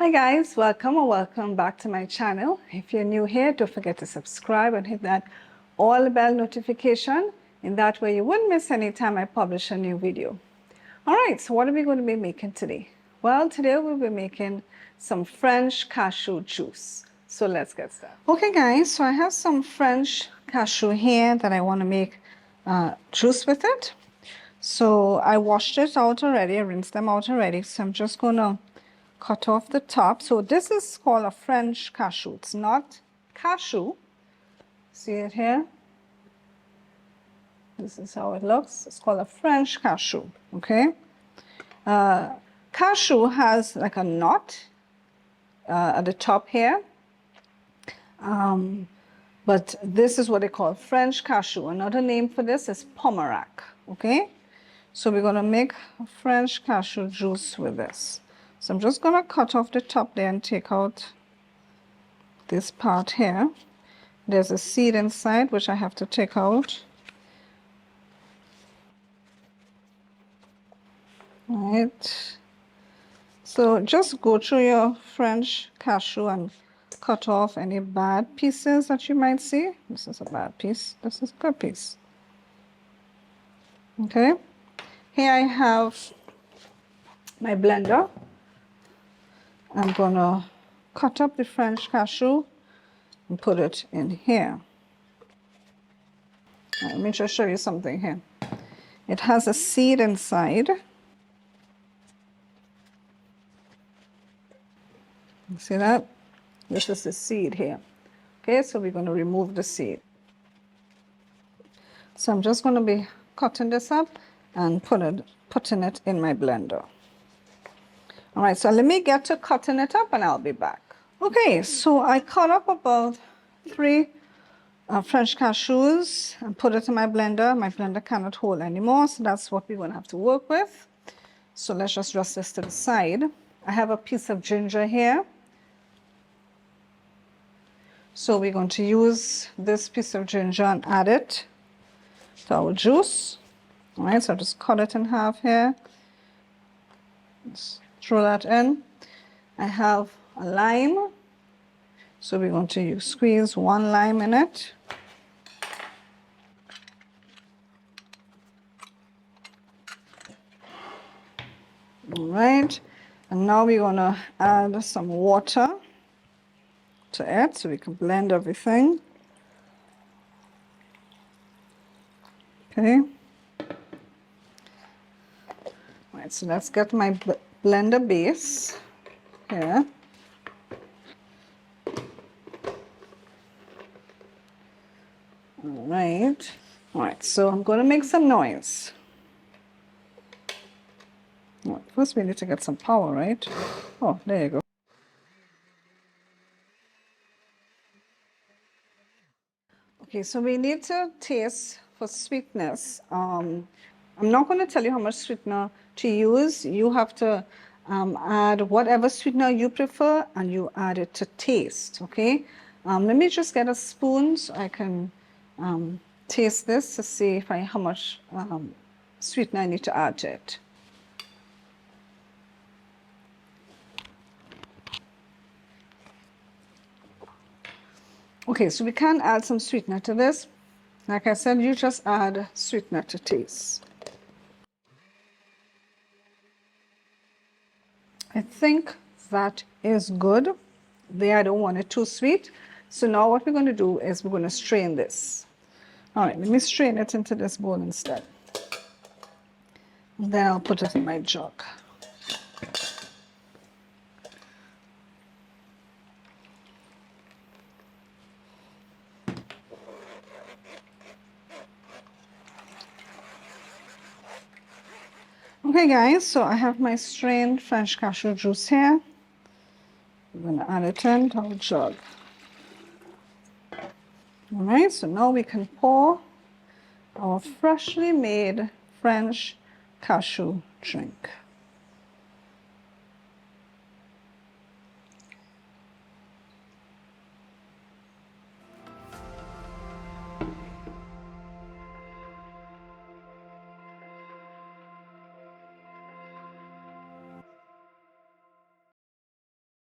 Hi guys, welcome or welcome back to my channel. If you're new here, don't forget to subscribe and hit that all bell notification. In that way you wouldn't miss any time I publish a new video. Alright, so what are we going to be making today? Well, today we'll be making some French cashew juice. So let's get started. Okay guys, so I have some French cashew here that I want to make juice with it. So I washed it out already, I rinsed them out already. So I'm just going to cut off the top. So this is called a French cashew. It's not cashew. See it here? This is how it looks. It's called a French cashew. Okay. Cashew has like a knot at the top here. But this is what they call French cashew. Another name for this is pomerac. Okay. So we're going to make a French cashew juice with this. So I'm just going to cut off the top there and take out this part here. There's a seed inside which I have to take out. Right. So just go through your French cashew and cut off any bad pieces that you might see. This is a bad piece. This is a good piece. Okay. Here I have my blender. I'm going to cut up the French cashew and put it in here. Let me just show you something here. It has a seed inside. You see that? This is the seed here. Okay, so we're going to remove the seed. So I'm just going to be cutting this up and putting it in my blender. All right, so let me get to cutting it up and I'll be back. Okay, so I cut up about 3 French cashews and put it in my blender. My blender cannot hold anymore, so that's what we're going to have to work with. So let's just rest this to the side. I have a piece of ginger here. So we're going to use this piece of ginger and add it to our juice. All right, so I'll just cut it in half here. Let's throw that in. I have a lime. So we're going to squeeze 1 lime in it. All right. And now we're going to add some water to it so we can blend everything. Okay. All right, so let's get my blender base here. All right, so I'm going to make some noise. Well, first we need to get some power, right? Oh, there you go. Okay, so we need to taste for sweetness. I'm not going to tell you how much sweetener to use. You have to add whatever sweetener you prefer and you add it to taste, okay? Let me just get a spoon so I can taste this to see if how much sweetener I need to add to it. Okay, so we can add some sweetener to this. Like I said, you just add sweetener to taste. I think that is good. I don't want it too sweet. So now what we're going to do is we're going to strain this. All right, let me strain it into this bowl instead. And then I'll put it in my jug. Okay guys, so I have my strained French cashew juice here. I'm going to add it into our jug. All right, so now we can pour our freshly made French cashew drink.